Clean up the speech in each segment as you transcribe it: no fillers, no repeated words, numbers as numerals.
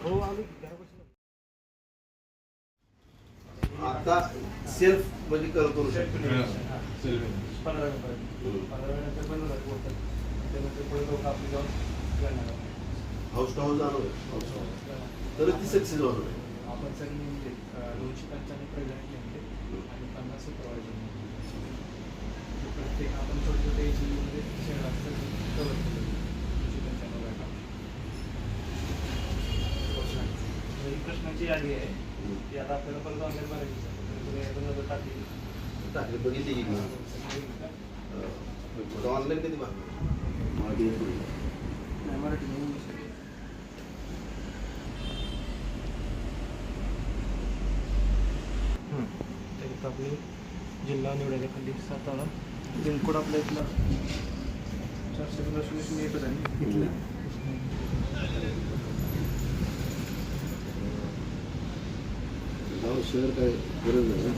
हो आम्ही घरापासून आता सेल्फ म्हणजे करू शकतो. 15 मिनिटानंतर बंद होतात. त्यानंतर पुढे लोक आपली जाऊन करणार हाऊस टू हाऊस जाणार तर ती सक्सेस होणार. आपण सगळी म्हणजे 295 प्रेझेंट आणि 50 सुपरवायझर प्रत्येक आपण छोटे छोटे एजमध्ये शहरात कव्हर केलं 295 ही प्रश्नाची यादी आहे ती आता आपल्याला परत ऑनलाईन भरायची टाकली बघितली की ऑनलाईन कधी मराठी त्याच्यात आपले जिल्हा निवडायला खाली सातारा पिनकोड आपल्या इथला 400 एकच आहे इथलं. गाव शहर काय गरज नाही ना.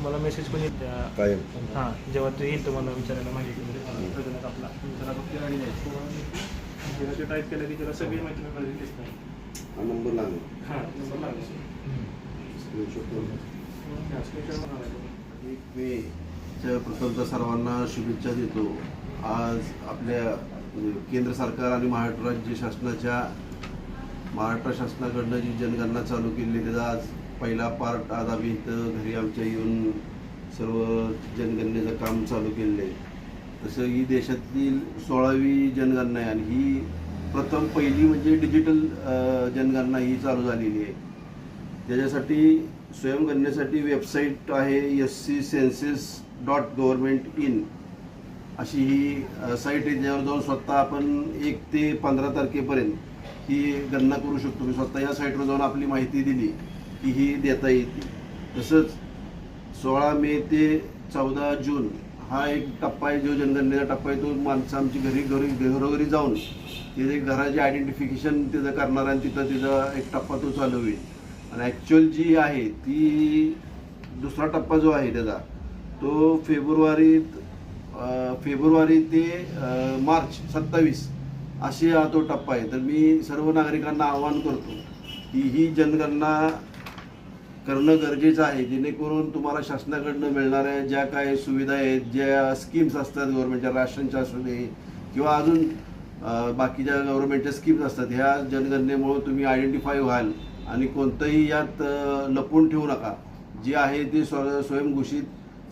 मला मेसेज पण येईल कायम हां जेव्हा ते येईल तुम्हाला विचारायला माहिती प्रजनात आपला जरा फक्त गाडी द्यायची ते टाईप केलं की त्याला सगळी माहिती मिळाली तेच नाही. हा नंबर लागेल. हां नंबर लागेल. मी प्रथमतः सर्वांना शुभेच्छा देतो. आज आपल्या केंद्र सरकार आणि महाराष्ट्र शासनाकडनं जी जनगणना चालू केली त्याचा आज पहिला पार्ट आज आम्ही इथं घरी आमच्या येऊन सर्व जनगणनेचं काम चालू केलेलं आहे. तसं ही देशातील 16वी जनगणना आहे आणि ही प्रथम पहिली म्हणजे डिजिटल जनगणना ही चालू झालेली आहे. त्याच्यासाठी स्वयंगणनेसाठी वेबसाईट आहे sccensus.government.in अशी ही साईट आहे. ज्यावर जाऊन स्वतः आपण 1 ते 15 तारखेपर्यंत ही गणना करू शकतो. मी स्वतः या साईटवर जाऊन आपली माहिती दिली की ही देता येते. तसंच 16 मे ते 14 जून हा एक टप्पा आहे जो जनगणनेचा टप्पा आहे. तो माणसं आमची घरोघरी जाऊन तिथे घराचे आयडेंटिफिकेशन तिथं करणार आणि तिथं तिचा एक टप्पा तो चालू होईल. आणि ॲक्च्युअल जी आहे ती दुसरा टप्पा जो आहे त्याचा तो फेब्रुवारी ते मार्च 27 असे हा तो टप्पा आहे. तर मी सर्व नागरिकांना आवाहन करतो की ही जनगणना करणं गरजेचं आहे जेणेकरून तुम्हाला शासनाकडनं मिळणाऱ्या ज्या काय सुविधा आहेत, ज्या स्कीम्स असतात गव्हर्नमेंटच्या राशनच्या असू दे किंवा अजून बाकीच्या गव्हर्नमेंटच्या स्कीम्स असतात ह्या जनगणनेमुळं तुम्ही आयडेंटिफाय व्हाल आणि कोणतंही यात लपवून ठेवू नका. जे आहे ते स्वयंघोषित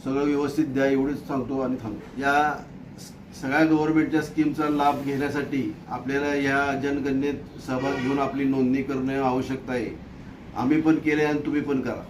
सगळं व्यवस्थित द्या एवढेच सांगतो आणि थांबतो. या सगळ्या गव्हर्नमेंटच्या स्कीमचा लाभ घेण्यासाठी आपल्याला या जनगणनेत सहभाग घेऊन आपली नोंदणी करणे आवश्यक आहे. आम्ही पण केले आणि तुम्ही पण करा.